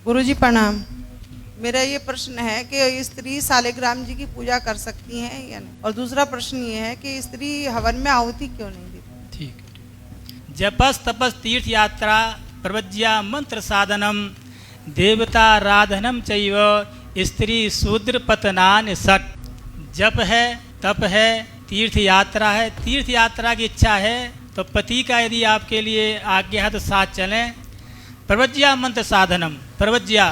गुरुजी प्रणाम। मेरा ये प्रश्न है कि स्त्री शालिग्राम जी की पूजा कर सकती हैं या नहीं, और दूसरा प्रश्न ये है कि स्त्री हवन में आहुति क्यों नहीं देती। ठीक। जपस तपस तीर्थ यात्रा प्रवज्या मंत्र साधनम देवताराधनम चैव स्त्री शूद्र पतनान सट। जप है, तप है, तीर्थ यात्रा है। तीर्थ यात्रा की इच्छा है तो पति का यदि आपके लिए आज्ञा है तो साथ चलें। प्रवज्या मंत्र साधनम, प्रवज्या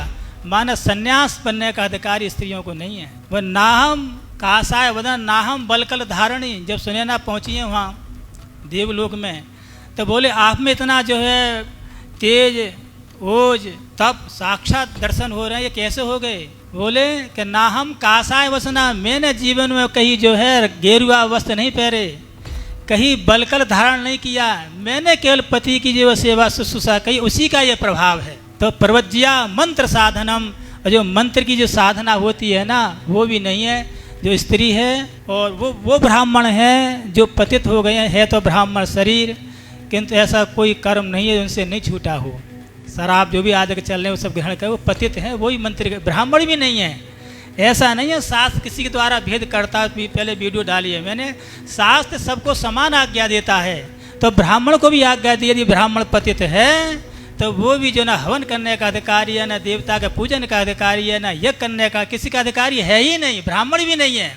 माना संन्यास बनने का अधिकार स्त्रियों को नहीं है। वह नाहम कासाय वदन नाहम बलकल धारणी, जब सुनैना पहुँची है वहाँ देवलोक में, तो बोले आप में इतना जो है तेज ओज तप साक्षात दर्शन हो रहे हैं, ये कैसे हो गए। बोले कि नाहम कासाय वसना, मैंने जीवन में कहीं जो है गेरुआ वस्त्र नहीं पहरे, कहीं बलकल धारण नहीं किया, मैंने केवल पति की जो सेवा शुश्रूषा कही, उसी का ये प्रभाव है। तो प्रवज्या मंत्र साधनम, और जो मंत्र की जो साधना होती है ना वो भी नहीं है। जो स्त्री है और वो ब्राह्मण है जो पतित हो गए हैं, तो ब्राह्मण शरीर, किंतु ऐसा कोई कर्म नहीं है उनसे नहीं छूटा हो। शराब जो भी आदि के चल रहे हैं वो सब ग्रहण करे, वो पतित हैं, वही मंत्र, ब्राह्मण भी नहीं है। ऐसा नहीं है शास्त्र किसी के द्वारा भेद करता। पहले वीडियो डाली है मैंने, शास्त्र सबको समान आज्ञा देता है, तो ब्राह्मण को भी आज्ञा दी यदि ब्राह्मण पतित है तो वो भी जो ना हवन करने का अधिकारी है, ना देवता के पूजन का अधिकारी है, ना यज्ञ करने का किसी का अधिकारी है ही नहीं, ब्राह्मण भी नहीं है।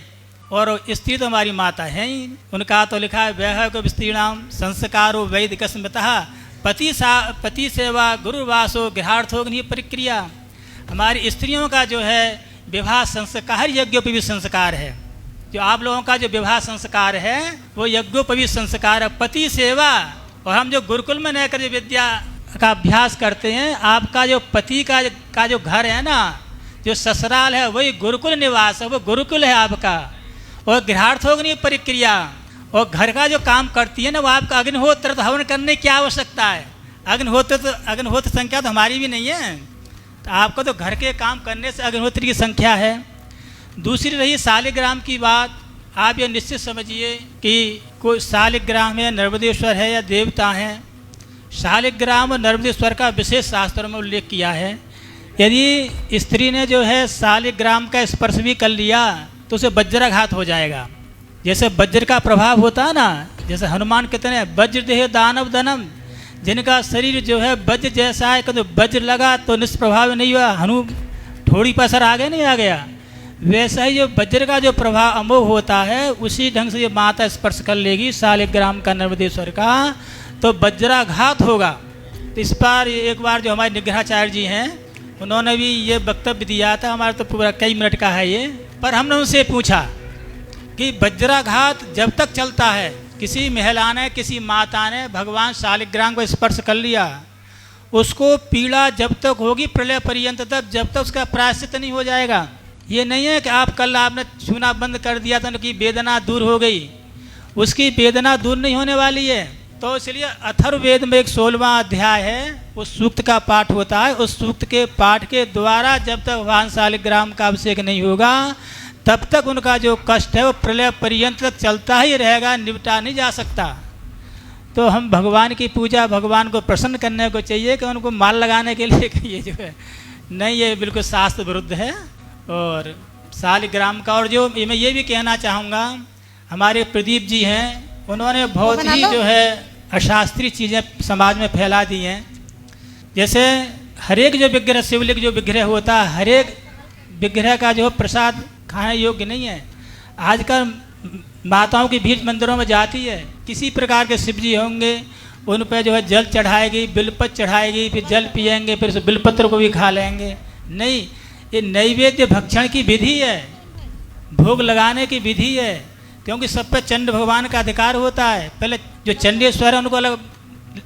और स्त्री तो हमारी माता है ही, उनका तो लिखा है वह को स्त्रीणाम संस्कारो वैदिक स्मृतः पति सेवा गुरुवासो गृहार्थोग्नि प्रक्रिया। हमारी स्त्रियों का जो है विवाह संस्कार यज्ञोपवी संस्कार है। जो आप लोगों का जो विवाह संस्कार है वो यज्ञोपवी संस्कार है, पति सेवा। और हम जो गुरुकुल में रहकर जो विद्या का अभ्यास करते हैं, आपका जो पति का जो घर है ना, जो ससुराल है, वही गुरुकुल निवास है, वो गुरुकुल है आपका। और गृहार्थोग्नि प्रक्रिया, और घर का जो काम करती है ना वो आपका अग्निहोत्र, तो हवन करने की आवश्यकता है। अग्निहोत्र संख्या तो हमारी भी नहीं है, तो आपको तो घर के काम करने से अग्निहोत्र की संख्या है। दूसरी रही शालिग्राम की बात, आप ये निश्चित समझिए कि कोई शालिग्राम है, नर्मदेश्वर है या देवता हैं। शालिग्राम और नर्मदेश्वर का विशेष शास्त्रों में उल्लेख किया है। यदि स्त्री ने जो है शालिग्राम का स्पर्श भी कर लिया तो उसे वज्राघात हो जाएगा। जैसे वज्र का प्रभाव होता है ना, जैसे हनुमान कितने वज्र देह दानव दनम, जिनका शरीर जो है वज्र जैसा है, तो वज्र लगा तो निष्प्रभाव नहीं हुआ, हनु थोड़ी पसर आगे नहीं आ गया। वैसा ही जो वज्र का जो प्रभाव अमोघ होता है, उसी ढंग से ये माता स्पर्श कर लेगी शालिग्राम का नर्मदेश्वर का, तो वज्राघात होगा। तो इस पर एक बार जो हमारे निग्रहाचार्य जी हैं उन्होंने भी ये वक्तव्य दिया था, हमारा तो पूरा कई मिनट का है ये। पर हमने उनसे पूछा कि वज्राघात जब तक चलता है, किसी महिला ने किसी माता ने भगवान शालिग्राम को स्पर्श कर लिया, उसको पीड़ा जब तक होगी प्रलय पर्यंत तक, जब तक उसका प्रायश्चित नहीं हो जाएगा। ये नहीं है कि आप कल आपने छूना बंद कर दिया तो उनकी वेदना दूर हो गई, उसकी वेदना दूर नहीं होने वाली है। तो इसलिए अथर्ववेद में एक 16वां अध्याय है, उस सूक्त का पाठ होता है। उस सूक्त के पाठ के द्वारा जब तक भगवान शालिग्राम का अभिषेक नहीं होगा तब तक उनका जो कष्ट है वो प्रलय पर्यंत तक चलता ही रहेगा, निपटा नहीं जा सकता। तो हम भगवान की पूजा भगवान को प्रसन्न करने को चाहिए कि उनको माल लगाने के लिए ये जो है नहीं, ये बिल्कुल शास्त्र विरुद्ध है। और शालिग्राम का, और जो मैं ये भी कहना चाहूँगा, हमारे प्रदीप जी हैं, उन्होंने बहुत ही जो है अशास्त्रीय चीज़ें समाज में फैला दी हैं। जैसे हरेक जो विग्रह, शिवलिंग जो विग्रह होता है, हरेक विग्रह का जो प्रसाद खाने योग्य नहीं है। आजकल माताओं की भीड़ मंदिरों में जाती है, किसी प्रकार के शिव जी होंगे, उन पर जो है जल चढ़ाएगी, बिलपत्र चढ़ाएगी, फिर जल पिएंगे, फिर उस बिलपत्र को भी खा लेंगे। नहीं, ये नैवेद्य भक्षण की विधि है, भोग लगाने की विधि है, क्योंकि सब पे चंड भगवान का अधिकार होता है। पहले जो चंडेश्वर है उनको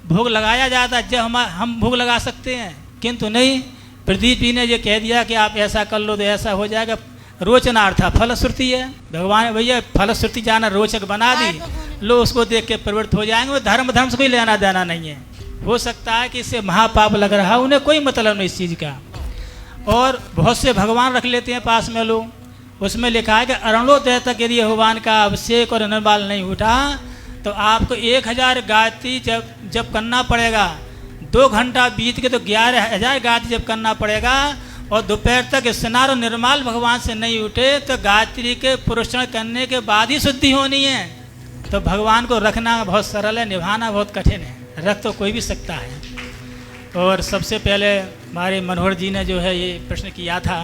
भोग लगाया जाता है, जब हम भोग लगा सकते हैं, किंतु नहीं। प्रदीप जी ने ये कह दिया कि आप ऐसा कर लो तो ऐसा हो जाएगा। रोचनार्थ फलश्रुति है, भगवान भैया फलश्रुति जाना रोचक बना दी, लो उसको देख के प्रवृत्त हो जाएंगे। वो धर्म से कोई लेना देना नहीं है। हो सकता है कि इससे महापाप लग रहा है, उन्हें कोई मतलब नहीं इस चीज़ का। और बहुत से भगवान रख लेते हैं पास में लोग, उसमें लिखा है कि अरुणोदय तक यदि भगवान का अभिषेक और निर्माल नहीं उठा तो आपको 1000 गायत्री जब करना पड़ेगा, 2 घंटा बीत के तो 11,000 गायत्री जब करना पड़ेगा और दोपहर तक स्नान और निर्माल भगवान से नहीं उठे तो गायत्री के पुरुषण करने के बाद ही शुद्धि होनी है। तो भगवान को रखना बहुत सरल है, निभाना बहुत कठिन है। रख तो कोई भी सकता है। और सबसे पहले हमारे मनोहर जी ने जो है ये प्रश्न किया था।